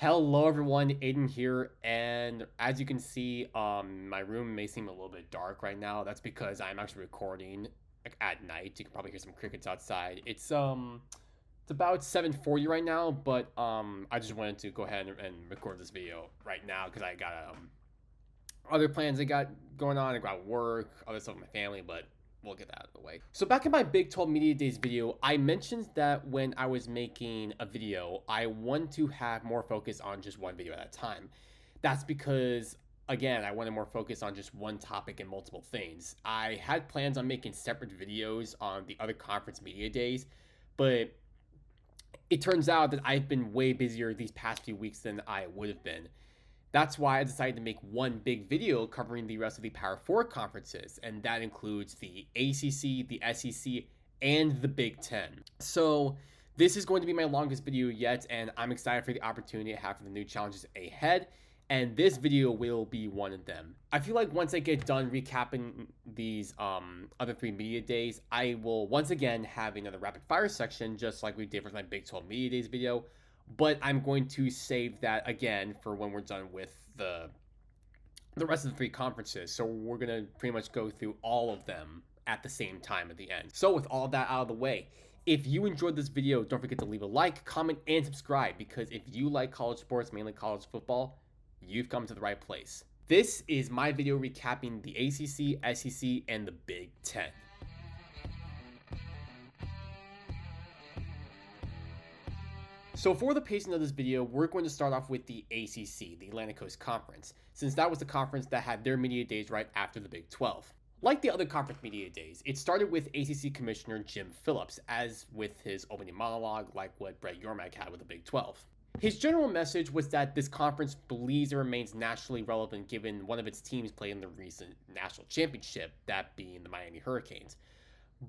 Hello everyone, Aiden here, and as you can see, my room may seem a little bit dark right now. That's because I'm actually recording at night. You can probably hear some crickets outside. It's about 7:40 right now, but I just wanted to go ahead and record this video right now because I got other plans I got going on. I got work, other stuff with my family, but we'll get that out of the way. So back in my Big 12 Media Days video, I mentioned that when I was making a video, I want to have more focus on just one video at a time. That's because, again, I wanted more focus on just one topic and multiple things. I had plans on making separate videos on the other conference media days, but it turns out that I've been way busier these past few weeks than I would have been. That's why I decided to make one big video covering the rest of the Power 4 conferences, and that includes the ACC, the SEC, and the Big Ten. So this is going to be my longest video yet, and I'm excited for the opportunity I have for the new challenges ahead, and this video will be one of them. I feel like once I get done recapping these other 3 media days, I will once again have another rapid fire section, just like we did for my Big 12 Media Days video, but I'm going to save that again for when we're done with the rest of the 3 conferences. So we're going to pretty much go through all of them at the same time at the end. So with all that out of the way, if you enjoyed this video, don't forget to leave a like, comment, and subscribe, because if you like college sports, mainly college football, you've come to the right place. This is my video recapping the ACC, SEC, and the Big Ten. So for the pacing of this video, we're going to start off with the ACC, the Atlantic Coast Conference, since that was the conference that had their media days right after the Big 12. Like the other conference media days, it started with ACC Commissioner Jim Phillips, as with his opening monologue, like what Brett Yormark had with the Big 12. His general message was that this conference believes it remains nationally relevant given one of its teams played in the recent national championship, that being the Miami Hurricanes.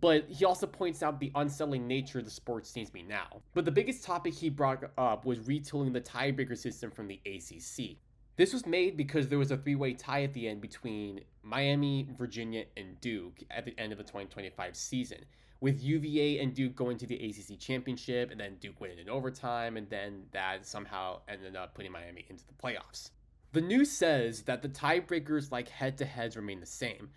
But he also points out the unsettling nature the sport seems to be now. But the biggest topic he brought up was retooling the tiebreaker system from the ACC. This was made because there was a 3-way tie at the end between Miami, Virginia, and Duke at the end of the 2025 season, with UVA and Duke going to the ACC championship, and then Duke winning in overtime, and then that somehow ended up putting Miami into the playoffs. The news says that the tiebreakers like head-to-heads remain the same,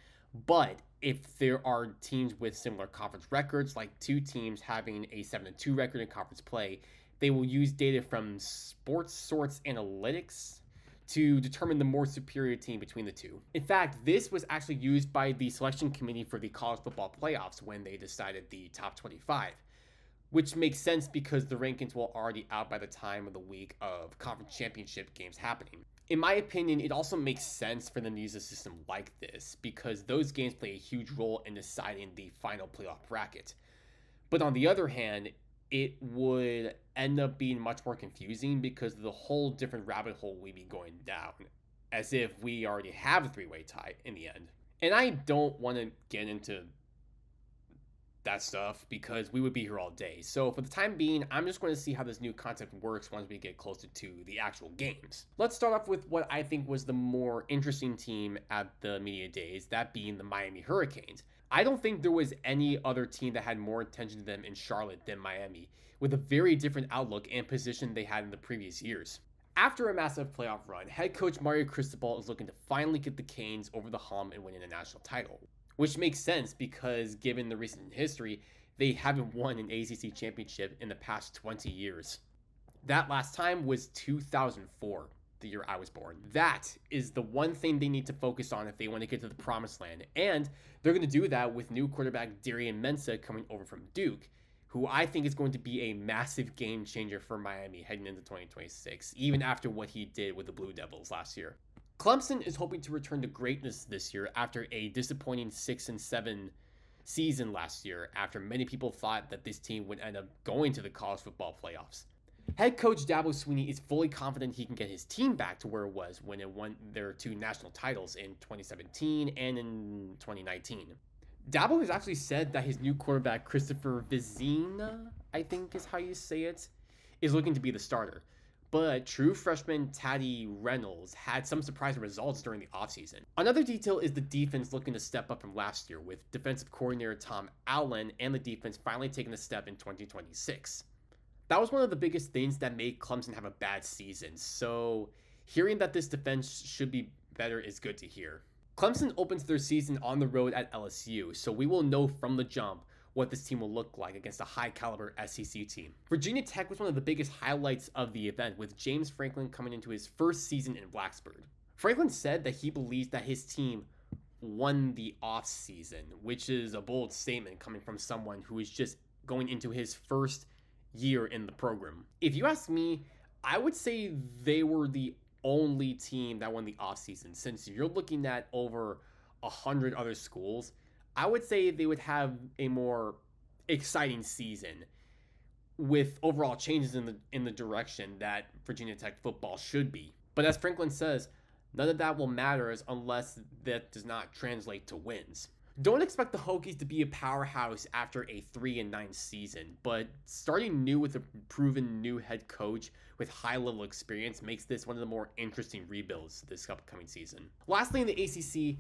but if there are teams with similar conference records, like 2 teams having a 7-2 record in conference play, they will use data from Sports Sorts Analytics to determine the more superior team between the 2. In fact, this was actually used by the selection committee for the college football playoffs when they decided the top 25, which makes sense because the rankings were already out by the time of the week of conference championship games happening. In my opinion, it also makes sense for them to use a system like this because those games play a huge role in deciding the final playoff bracket. But on the other hand, it would end up being much more confusing because of the whole different rabbit hole we'd be going down, as if we already have a 3-way tie in the end. And I don't want to get into that stuff because we would be here all day. So for the time being, I'm just going to see how this new concept works once we get closer to the actual games. Let's start off with what I think was the more interesting team at the media days, that being the Miami Hurricanes. I don't think there was any other team that had more attention to them in Charlotte than Miami, with a very different outlook and position they had in the previous years. After a massive playoff run, head coach Mario Cristobal is looking to finally get the Canes over the hump and winning a national title, which makes sense because given the recent history, they haven't won an ACC championship in the past 20 years. That last time was 2004, the year I was born. That is the one thing they need to focus on if they want to get to the promised land, and they're going to do that with new quarterback Darian Mensah coming over from Duke, who I think is going to be a massive game changer for Miami heading into 2026, even after what he did with the Blue Devils last year. Clemson is hoping to return to greatness this year after a disappointing 6-7 season last year, after many people thought that this team would end up going to the college football playoffs. Head coach Dabo Swinney is fully confident he can get his team back to where it was when it won their 2 national titles in 2017 and in 2019. Dabo has actually said that his new quarterback, Christopher Vizina, I think is how you say it, is looking to be the starter. But true freshman Taddy Reynolds had some surprising results during the offseason. Another detail is the defense looking to step up from last year, with defensive coordinator Tom Allen and the defense finally taking a step in 2026. That was one of the biggest things that made Clemson have a bad season. So hearing that this defense should be better is good to hear. Clemson opens their season on the road at LSU, so we will know from the jump what this team will look like against a high caliber SEC team. Virginia Tech was one of the biggest highlights of the event, with James Franklin coming into his first season in Blacksburg. Franklin said that he believes that his team won the offseason, which is a bold statement coming from someone who is just going into his first year in the program. If you ask me, I would say they were the only team that won the offseason. Since you're looking at over 100 other schools, I would say they would have a more exciting season with overall changes in the direction that Virginia Tech football should be. But as Franklin says, none of that will matter unless that does not translate to wins. Don't expect the Hokies to be a powerhouse after a 3-9 season, but starting new with a proven new head coach with high-level experience makes this one of the more interesting rebuilds this upcoming season. Lastly, in the ACC,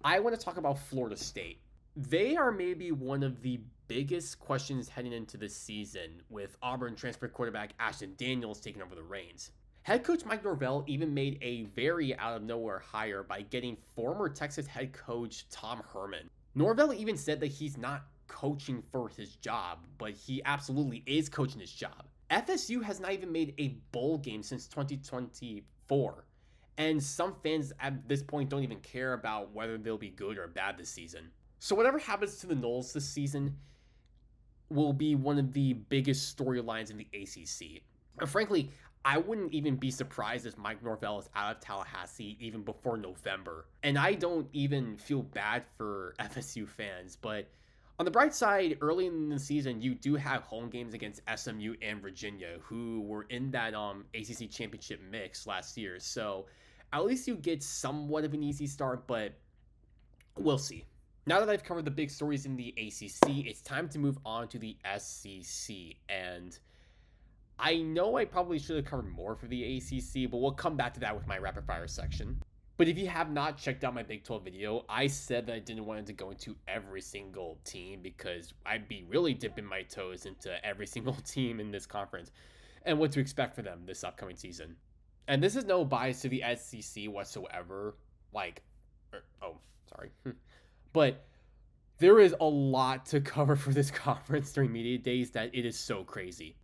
I want to talk about Florida State. They are maybe one of the biggest questions heading into this season, with Auburn transfer quarterback Ashton Daniels taking over the reins. Head coach Mike Norvell even made a very out-of-nowhere hire by getting former Texas head coach Tom Herman. Norvell even said that he's not coaching for his job, but he absolutely is coaching his job. FSU has not even made a bowl game since 2024, and some fans at this point don't even care about whether they'll be good or bad this season. So whatever happens to the Noles this season will be one of the biggest storylines in the ACC. And frankly, I wouldn't even be surprised if Mike Norvell is out of Tallahassee even before November. And I don't even feel bad for FSU fans, but on the bright side, early in the season, you do have home games against SMU and Virginia, who were in that ACC championship mix last year. So at least you get somewhat of an easy start, but we'll see. Now that I've covered the big stories in the ACC, it's time to move on to the SEC. And I know I probably should have covered more for the ACC, but we'll come back to that with my rapid fire section. But if you have not checked out my Big 12 video, I said that I didn't want to go into every single team because I'd be really dipping my toes into every single team in this conference and what to expect for them this upcoming season. And this is no bias to the SEC whatsoever. But there is a lot to cover for this conference during media days that it is so crazy.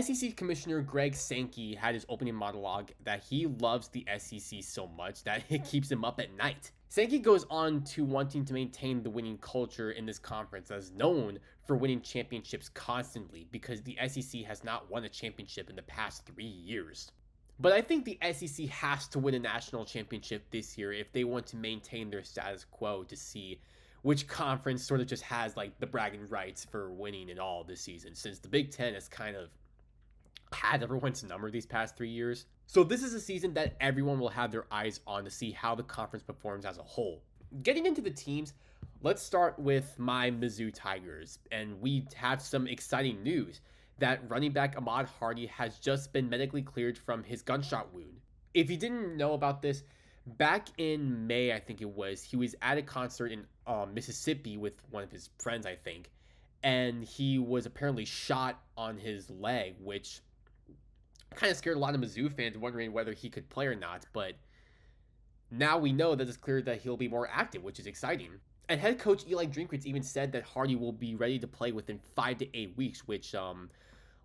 SEC Commissioner Greg Sankey had his opening monologue that he loves the SEC so much that it keeps him up at night. Sankey goes on to wanting to maintain the winning culture in this conference as known for winning championships constantly because the SEC has not won a championship in the past 3 years. But I think the SEC has to win a national championship this year if they want to maintain their status quo to see which conference sort of just has like the bragging rights for winning it all this season, since the Big Ten has kind of had everyone's number these past 3 years. So this is a season that everyone will have their eyes on to see how the conference performs as a whole. Getting into the teams, let's start with my Mizzou Tigers, and we have some exciting news that running back Ahmad Hardy has just been medically cleared from his gunshot wound. If you didn't know about this, back in May, I think it was, he was at a concert in Mississippi with one of his friends, I think, and he was apparently shot on his leg, which kind of scared a lot of Mizzou fans, wondering whether he could play or not. But now we know that it's clear that he'll be more active, which is exciting. And head coach Eli Drinkwitz even said that Hardy will be ready to play within 5 to 8 weeks, which,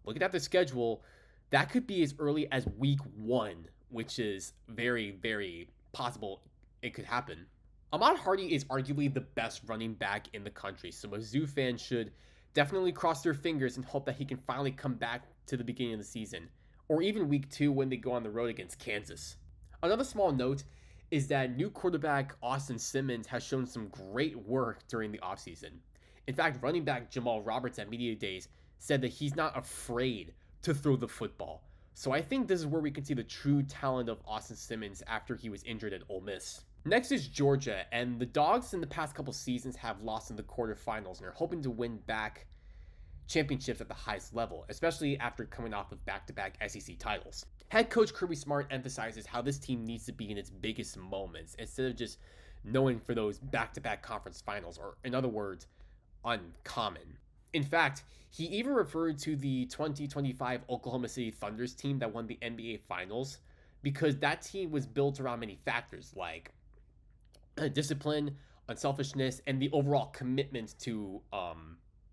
looking at the schedule, that could be as early as week 1, which is very, very possible it could happen. Ahmad Hardy is arguably the best running back in the country, so Mizzou fans should definitely cross their fingers and hope that he can finally come back to the beginning of the season, or even week 2 when they go on the road against Kansas. Another small note is that new quarterback Austin Simmons has shown some great work during the offseason. In fact, running back Jamal Roberts at Media Days said that he's not afraid to throw the football. So I think this is where we can see the true talent of Austin Simmons after he was injured at Ole Miss. Next is Georgia, and the Dogs in the past couple seasons have lost in the quarterfinals and are hoping to win back championships at the highest level, especially after coming off of back-to-back SEC titles. Head coach Kirby Smart emphasizes how this team needs to be in its biggest moments instead of just knowing for those back-to-back conference finals, or in other words, uncommon. In fact, he even referred to the 2025 Oklahoma City Thunder's team that won the NBA Finals because that team was built around many factors like discipline, unselfishness, and the overall commitment to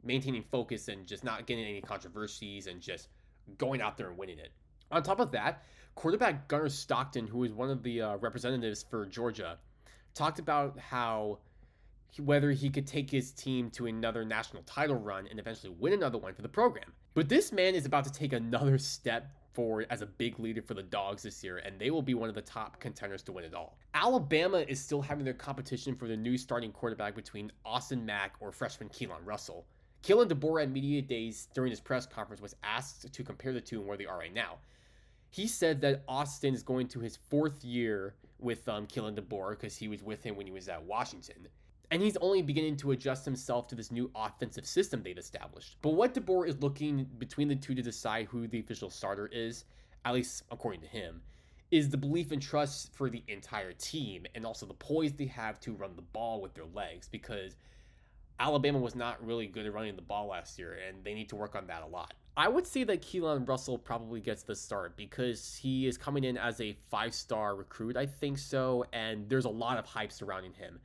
maintaining focus and just not getting any controversies and just going out there and winning it. On top of that, quarterback Gunnar Stockton, who is one of the representatives for Georgia, talked about how whether he could take his team to another national title run and eventually win another one for the program. But this man is about to take another step forward as a big leader for the Dogs this year, and they will be one of the top contenders to win it all. Alabama is still having their competition for the new starting quarterback between Austin Mack or freshman Keelan Russell. Kalen DeBoer at Media Days during his press conference was asked to compare the two and where they are right now. He said that Austin is going to his 4th year with Kalen DeBoer because he was with him when he was at Washington. And he's only beginning to adjust himself to this new offensive system they've established. But what DeBoer is looking between the two to decide who the official starter is, at least according to him, is the belief and trust for the entire team and also the poise they have to run the ball with their legs, because Alabama was not really good at running the ball last year and they need to work on that a lot. I would say that Keelan Russell probably gets the start because he is coming in as a 5-star recruit, I think so, and there's a lot of hype surrounding him.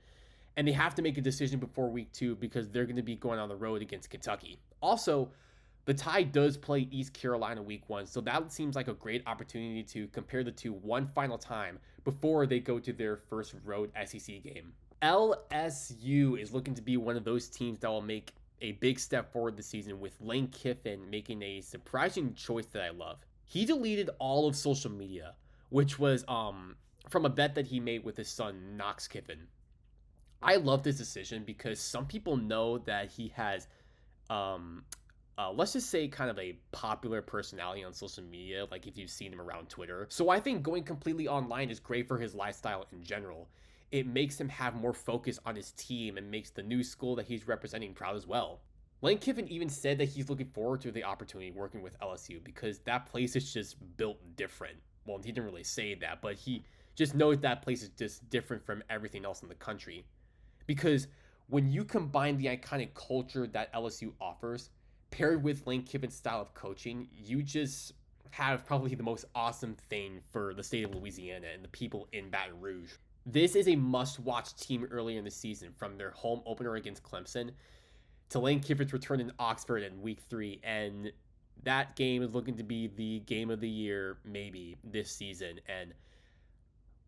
And they have to make a decision before week 2 because they're going to be going on the road against Kentucky. Also, the Tide does play East Carolina week 1, so that seems like a great opportunity to compare the two one final time before they go to their first road SEC game. LSU is looking to be one of those teams that will make a big step forward this season, with Lane Kiffin making a surprising choice that I love. He deleted all of social media, which was from a bet that he made with his son, Knox Kiffin. I love this decision because some people know that he has, let's just say, kind of a popular personality on social media, like if you've seen him around Twitter. So I think going completely online is great for his lifestyle in general. It makes him have more focus on his team and makes the new school that he's representing proud as well. Lane Kiffin even said that he's looking forward to the opportunity working with LSU because that place is just built different. Well, he didn't really say that, but he just knows that place is just different from everything else in the country. Because when you combine the iconic culture that LSU offers, paired with Lane Kiffin's style of coaching, you just have probably the most awesome thing for the state of Louisiana and the people in Baton Rouge. This is a must-watch team earlier in the season, from their home opener against Clemson to Lane Kiffin's return in Oxford in week 3, and that game is looking to be the game of the year maybe this season. And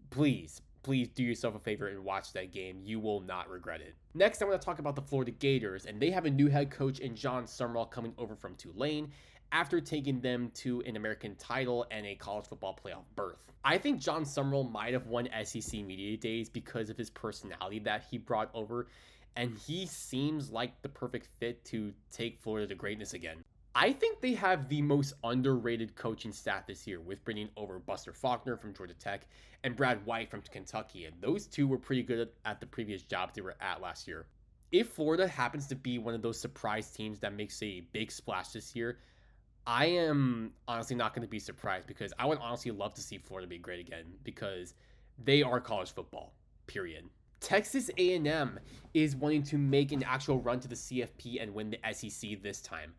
please do yourself a favor and watch that game. You will not regret it. Next, I want to talk about the Florida Gators, and they have a new head coach in John Summerall coming over from Tulane after taking them to an American title and a college football playoff berth. I think John Summerall might have won SEC Media Days because of his personality that he brought over, and he seems like the perfect fit to take Florida to greatness again. I think they have the most underrated coaching staff this year, with bringing over Buster Faulkner from Georgia Tech and Brad White from Kentucky, and those two were pretty good at the previous jobs they were at last year. If Florida happens to be one of those surprise teams that makes a big splash this year, I am honestly not going to be surprised, because I would honestly love to see Florida be great again, because they are college football, period. Texas A&M is wanting to make an actual run to the CFP and win the SEC this time.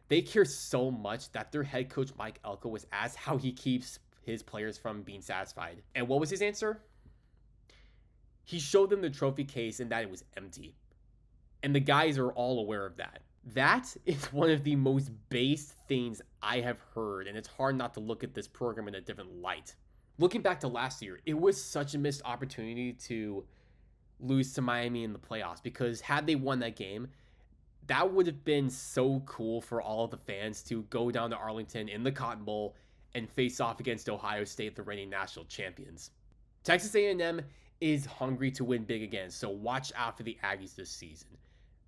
They care so much that their head coach Mike Elko was asked how he keeps his players from being satisfied. And what was his answer? He showed them the trophy case and that it was empty. And the guys are all aware of that. That is one of the most base things I have heard, and it's hard not to look at this program in a different light. Looking back to last year, it was such a missed opportunity to lose to Miami in the playoffs, because had they won that game, that would have been so cool for all of the fans to go down to Arlington in the Cotton Bowl and face off against Ohio State, the reigning national champions. Texas A&M is hungry to win big again, so watch out for the Aggies this season.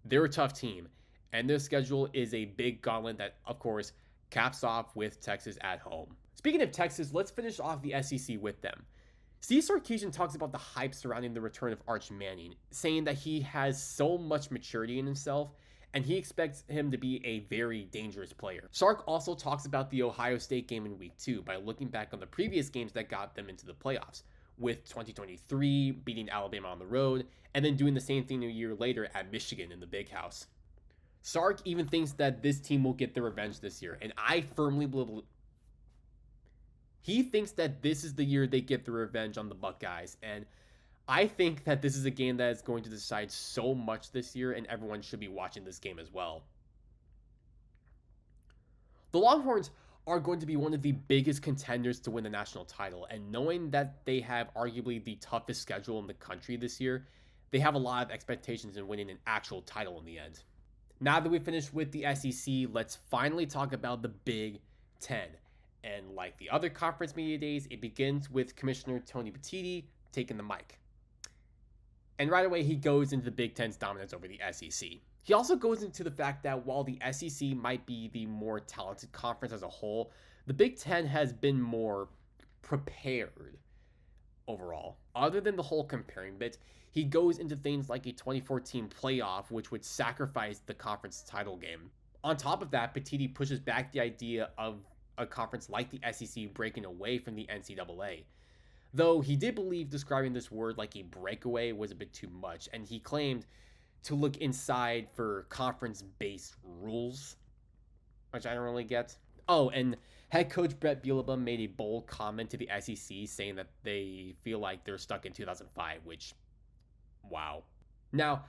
They're a tough team, and their schedule is a big gauntlet that, of course, caps off with Texas at home. Speaking of Texas, let's finish off the SEC with them. Steve Sarkisian talks about the hype surrounding the return of Arch Manning, saying that he has so much maturity in himself, and he expects him to be a very dangerous player. Sark also talks about the Ohio State game in week 2 by looking back on the previous games that got them into the playoffs, with 2023 beating Alabama on the road, and then doing the same thing a year later at Michigan in the Big House. Sark even thinks that this team will get their revenge this year, and I firmly believe he thinks that this is the year they get the revenge on the Buckeyes, and I think that this is a game that is going to decide so much this year, and everyone should be watching this game as well. The Longhorns are going to be one of the biggest contenders to win the national title, and knowing that they have arguably the toughest schedule in the country this year, they have a lot of expectations in winning an actual title in the end. Now that we finished with the SEC, let's finally talk about the Big Ten. And like the other conference media days, it begins with Commissioner Tony Petitti taking the mic. And right away, he goes into the Big Ten's dominance over the SEC. He also goes into the fact that while the SEC might be the more talented conference as a whole, the Big Ten has been more prepared overall. Other than the whole comparing bit, he goes into things like a 2014 playoff, which would sacrifice the conference title game. On top of that, Petitti pushes back the idea of a conference like the SEC breaking away from the NCAA. Though he did believe describing this word like a breakaway was a bit too much, and he claimed to look inside for conference-based rules, which I don't really get. Oh, and head coach Brett Bielema made a bold comment to the SEC saying that they feel like they're stuck in 2005, which, wow. Now,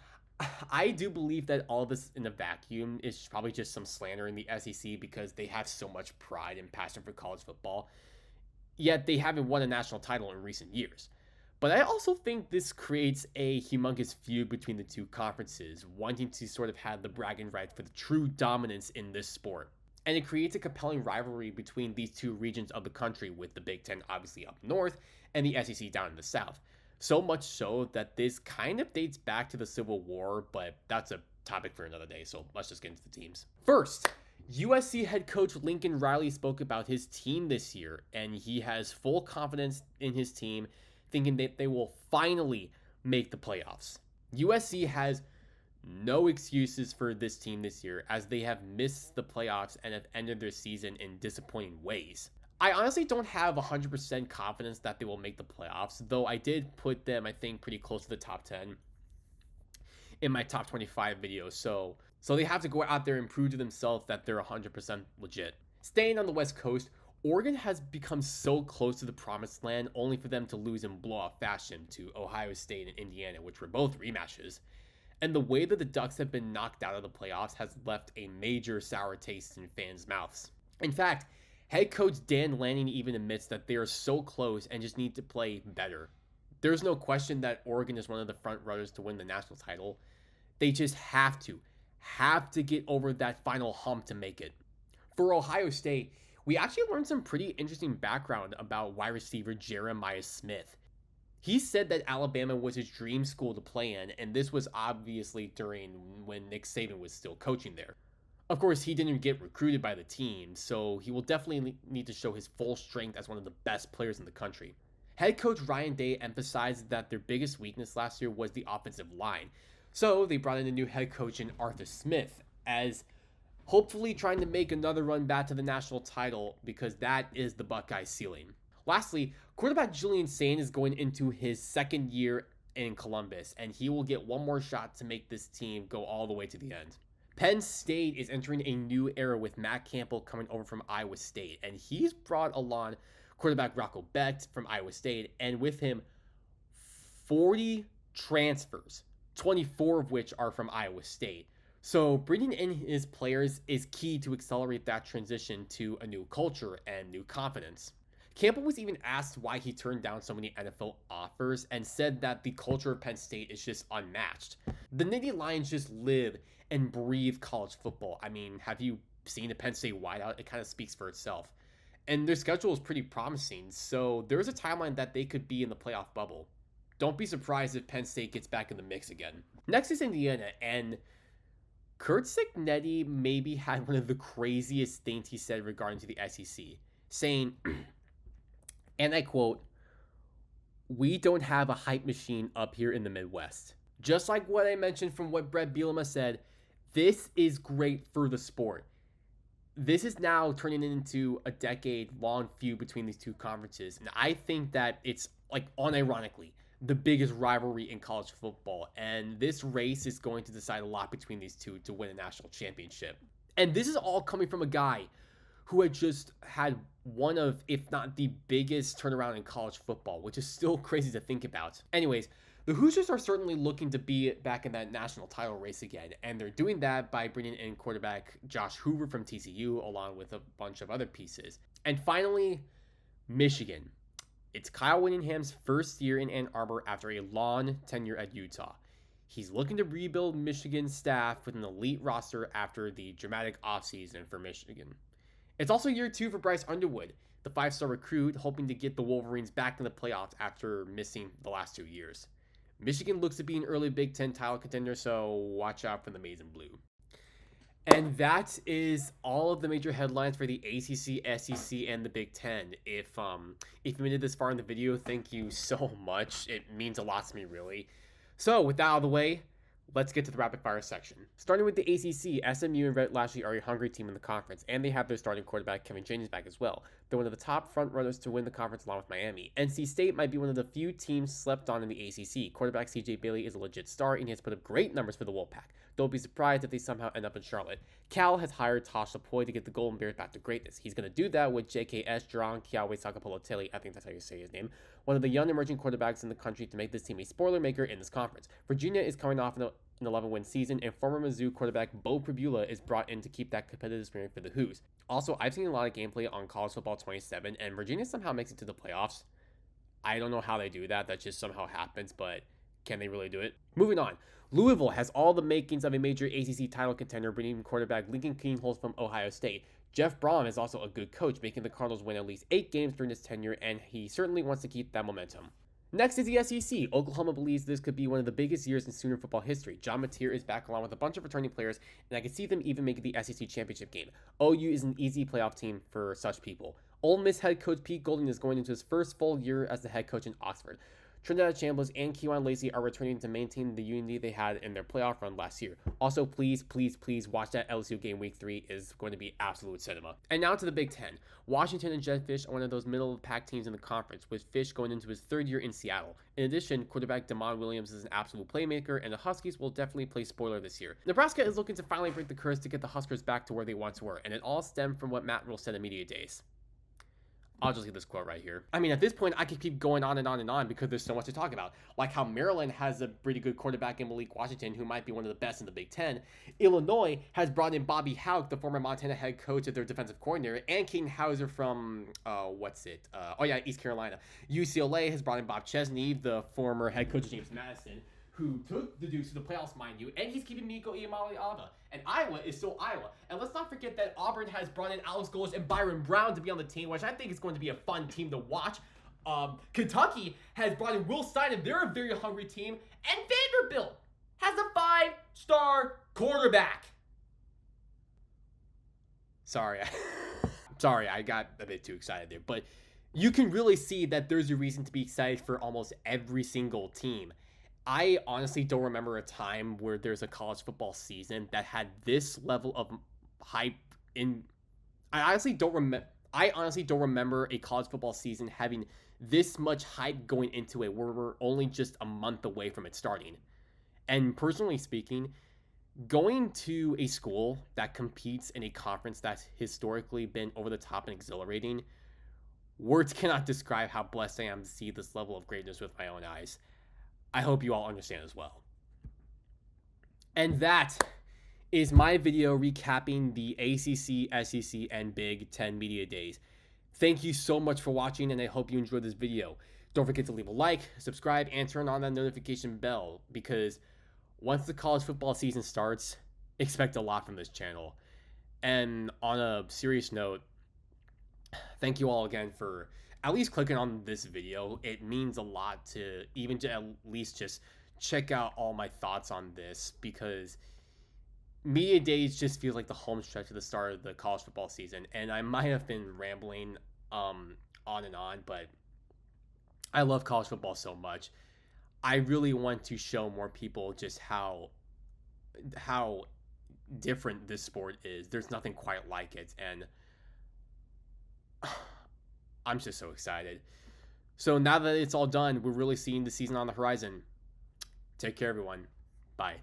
I do believe that all this in a vacuum is probably just some slander in the SEC because they have so much pride and passion for college football, yet they haven't won a national title in recent years. But I also think this creates a humongous feud between the two conferences, wanting to sort of have the bragging rights for the true dominance in this sport. And it creates a compelling rivalry between these two regions of the country, with the Big Ten obviously up north and the SEC down in the south. So much so that this kind of dates back to the Civil War, but that's a topic for another day, so let's just get into the teams. First, USC head coach Lincoln Riley spoke about his team this year, and he has full confidence in his team, thinking that they will finally make the playoffs. USC has no excuses for this team this year, as they have missed the playoffs and have ended their season in disappointing ways. I honestly don't have 100% confidence that they will make the playoffs, though I did put them, I think, pretty close to the top 10 in my top 25 video, so they have to go out there and prove to themselves that they're 100% legit. Staying on the West Coast, Oregon has become so close to the promised land, only for them to lose in blowout fashion to Ohio State and Indiana, which were both rematches. And the way that the Ducks have been knocked out of the playoffs has left a major sour taste in fans' mouths. In fact, head coach Dan Lanning even admits that they are so close and just need to play better. There's no question that Oregon is one of the front runners to win the national title. They just have to get over that final hump to make it. For Ohio State, we actually learned some pretty interesting background about wide receiver Jeremiah Smith. He said that Alabama was his dream school to play in, and this was obviously during when Nick Saban was still coaching there. Of course, he didn't get recruited by the team, so he will definitely need to show his full strength as one of the best players in the country. Head coach Ryan Day emphasized that their biggest weakness last year was the offensive line, so they brought in a new head coach in Arthur Smith, as hopefully trying to make another run back to the national title, because that is the Buckeyes' ceiling. Lastly, quarterback Julian Sain is going into his second year in Columbus, and he will get one more shot to make this team go all the way to the end. Penn State is entering a new era with Matt Campbell coming over from Iowa State, and he's brought along quarterback Rocco Becht from Iowa State, and with him, 40 transfers, 24 of which are from Iowa State. So bringing in his players is key to accelerate that transition to a new culture and new confidence. Campbell was even asked why he turned down so many NFL offers and said that the culture of Penn State is just unmatched. The Nittany Lions just live and breathe college football. I mean, have you seen the Penn State wideout? It kind of speaks for itself. And their schedule is pretty promising, so there's a timeline that they could be in the playoff bubble. Don't be surprised if Penn State gets back in the mix again. Next is Indiana, and Kurt Cignetti maybe had one of the craziest things he said regarding to the SEC, saying, and I quote, "We don't have a hype machine up here in the Midwest." Just like what I mentioned from what Brett Bielema said, this is great for the sport. this is now turning into a decade-long feud between these two conferences, and I think that it's, like, unironically, the biggest rivalry in college football, and this race is going to decide a lot between these two to win a national championship. And this is all coming from a guy who had just had one of, if not the biggest turnaround in college football, which is still crazy to think about. Anyways, the Hoosiers are certainly looking to be back in that national title race again, and they're doing that by bringing in quarterback Josh Hoover from TCU, along with a bunch of other pieces. And finally, Michigan. It's Kyle Whittingham's first year in Ann Arbor after a long tenure at Utah. He's looking to rebuild Michigan's staff with an elite roster after the dramatic offseason for Michigan. It's also year 2 for Bryce Underwood, the 5-star recruit, hoping to get the Wolverines back in the playoffs after missing the last 2 years. Michigan looks to be an early Big Ten title contender, so watch out for the maize and blue. And that is all of the major headlines for the ACC, SEC, and the Big Ten. If you made it this far in the video, thank you so much. It means a lot to me, really. So, with that out of the way, let's get to the rapid fire section. Starting with the ACC, SMU and Red Lashley are a hungry team in the conference, and they have their starting quarterback Kevin Jennings back as well. They're one of the top front runners to win the conference along with Miami. NC State might be one of the few teams slept on in the ACC. Quarterback CJ Bailey is a legit star, and he has put up great numbers for the Wolfpack. Don't be surprised if they somehow end up in Charlotte. Cal has hired Tosh Lapoy to get the Golden Bears back to greatness. He's going to do that with JKS Jerron Kiawe Sakapolotele, I think that's how you say his name, one of the young emerging quarterbacks in the country to make this team a spoiler maker in this conference. Virginia is coming off an 11-win season, and former Mizzou quarterback Bo Pribula is brought in to keep that competitive spirit for the Hoos. Also, I've seen a lot of gameplay on College Football 27, and Virginia somehow makes it to the playoffs. I don't know how they do that. That just somehow happens, but can they really do it? Moving on. Louisville has all the makings of a major ACC title contender, bringing quarterback Lincoln Keenholz from Ohio State. Jeff Braun is also a good coach, making the Cardinals win at least 8 games during his tenure, and he certainly wants to keep that momentum. Next is the SEC. Oklahoma believes this could be one of the biggest years in Sooner football history. John Mateer is back along with a bunch of returning players, and I can see them even making the SEC championship game. OU is an easy playoff team for such people. Ole Miss head coach Pete Golding is going into his first full year as the head coach in Oxford. Trinidad Chambliss and Kewan Lacey are returning to maintain the unity they had in their playoff run last year. Also, please watch that LSU game week 3. Is going to be absolute cinema. And now to the Big Ten. Washington and Jetfish are one of those middle-of-the-pack teams in the conference, with Fish going into his 3rd year in Seattle. In addition, quarterback Damon Williams is an absolute playmaker, and the Huskies will definitely play spoiler this year. Nebraska is looking to finally break the curse to get the Huskers back to where they once were, and it all stemmed from what Matt Rule said in media days. I'll just leave this quote right here. I mean, at this point, I could keep going on and on and on because there's so much to talk about. Like how Maryland has a pretty good quarterback in Malik Washington, who might be one of the best in the Big Ten. Illinois has brought in Bobby Hauck, the former Montana head coach, as their defensive coordinator, and Keaton Hauser from, East Carolina. UCLA has brought in Bob Chesney, the former head coach of James Madison, who took the Dukes to the playoffs, mind you, and he's keeping Nico Iamaleava. And Iowa is still Iowa. And let's not forget that Auburn has brought in Alex Goles and Byron Brown to be on the team, which I think is going to be a fun team to watch. Kentucky has brought in Will Steinem. They're a very hungry team. And Vanderbilt has a 5-star quarterback. Sorry, I got a bit too excited there. But you can really see that there's a reason to be excited for almost every single team. I honestly don't remember a time where there's a college football season that had this level of hype in. I honestly don't remember a college football season having this much hype going into it where we're only just a month away from it starting. And personally speaking, going to a school that competes in a conference that's historically been over the top and exhilarating, words cannot describe how blessed I am to see this level of greatness with my own eyes. I hope you all understand as well. And that is my video recapping the ACC, SEC, and Big Ten Media Days. Thank you so much for watching, and I hope you enjoyed this video. Don't forget to leave a like, subscribe, and turn on that notification bell, because once the college football season starts, expect a lot from this channel. And on a serious note, thank you all again for at least clicking on this video. It means a lot to at least just check out all my thoughts on this, because media days just feels like the home stretch at the start of the college football season. And I might have been rambling on and on, but I love college football so much. I really want to show more people just how different this sport is. There's nothing quite like it, and I'm just so excited. So now that it's all done, we're really seeing the season on the horizon. Take care, everyone. Bye.